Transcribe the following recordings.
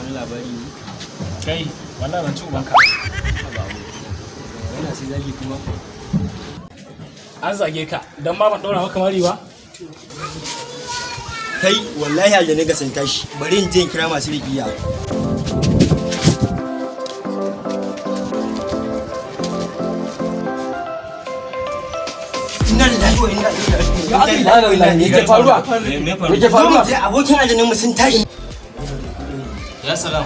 wani labari ne kai wallahi ban ci ubanka yana sai zagi kuma an zage ka dan ma ban daura maka mari ba kai wallahi aljani ga san tashi bari in je in kira masu rigiya inna lillahi wa inna ilaihi raji'un me faruwa abokin aljanin mu sun tashi ya salam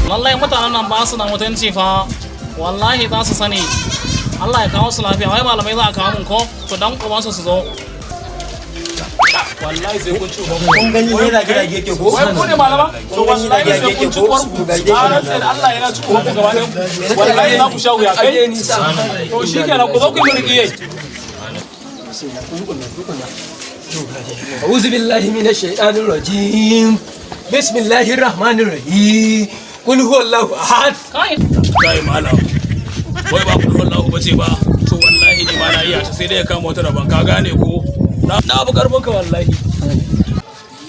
lallai mutanen nan ba su da mutunci fa wallahi za su sani Allah ya kawo su lafiya wai malamai za a kawo mun ko to dan uban su zo wallahi sai kun ci uban kun gani ne da gida yake ko wai ko ne malama to wallahi sai kun ci uban ku sai Allah ya ci uban ku gaba ɗaya wallahi za ku sha wuya kai to shikenan ku zo ku yi murƙiye أعوذ بالله من الشيطان الرجيم بسم الله الرحمن الرحيم قل هو الله أحد kai malam wai ba ku wallahu bace ba to wallahi ni ma na iya ta sai dai ka mota da ban ka gane ko na abu karfin ka wallahi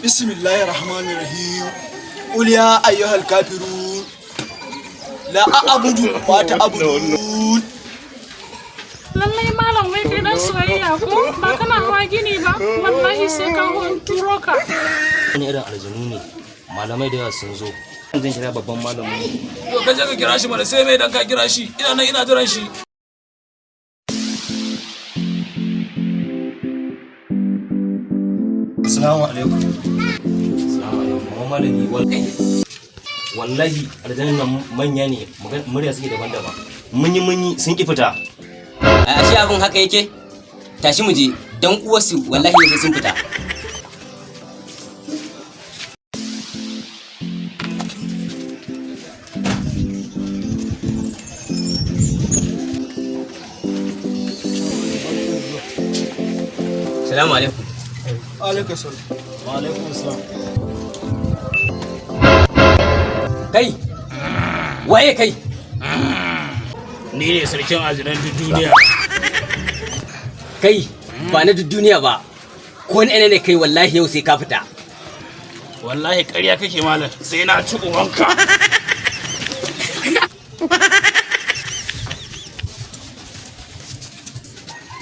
bismillahir rahmanir rahim qul ya ayyuhal kafirun la a'budu ma ta'budun lallai malam wai kai dan soyayya ko ba kana hawa gini ba wallahi sai ka hon turo ka wani irin aljanu ne malamai da yawa sun zo zan kira babban malamin to ka je ka kira shi mana sai mai dan ka kira shi ina nan ina jiran shi assalamu alaikum malami wallahi aljanun nan manya ne murya suke daban-daban munyi sun ki fita a shi abin haka yake tashi mu je dan uwarsu wallahi yanzu sun fita Assalamu alaikum. alaikum salam wa alaikum assalam Kai, waye kai? ni ne sarkin ajinan duniya Kai, ba na duk duniya ba. Ko ne ne kai wallahi yau sai ka fita. wallahi ƙarya kake malam sai na ci ubanka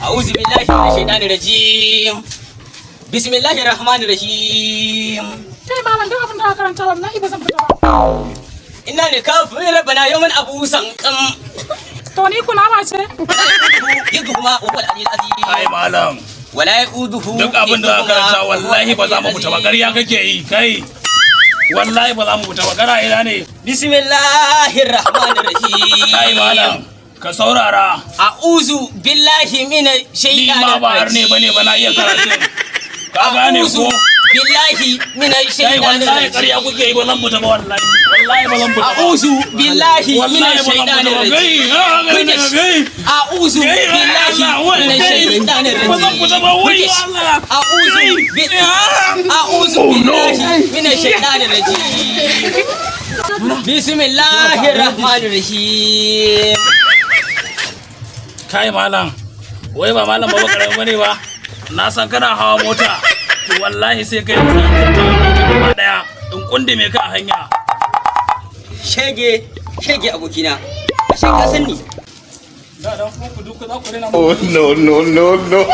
A'udhu billahi minash shaitanir rajim. Bismillahir rahmanir rahim. kai malam duk abin da ka karanta wallahi ba zan fita ba Inna lil kafirin rabbana yawman abusan kam. to ni kunama ce Yadhuma wal alil azim. ai malam Wala yauduhu. duk abin da ka karanta wallahi ba za mu fita ba ƙarya kake yi kai wallahi ba za mu fita ba kana ina ne Bismillahir rahmanir rahim. kai malam ka saurara A'udhu billahi minash ni shaitanir ma ba har ne bane ba na iya karatu ka gane ko billahi minash kai shaitanir wallahi rajim. ƙarya kuke yi ba zan fita ba wallahi wallahi ba zan fita ba A'udhu billahi wallahi minash ba zan fita shaitanir ba rajim. kai kai A'udhu billahi minash shaitanir ba zan fita ba wai rajim. Allah A'udhu billahi minash shaitanir rajim. Bismillahir rahmanir rahim. kai malam wai ba malam ba karami bane ba na san kana hawa mota to wallahi sai kai ba daya in kundume ka a hanya Shege abokina. Ashe ka san ni. da dan ku duka za ku rena Oh no no no no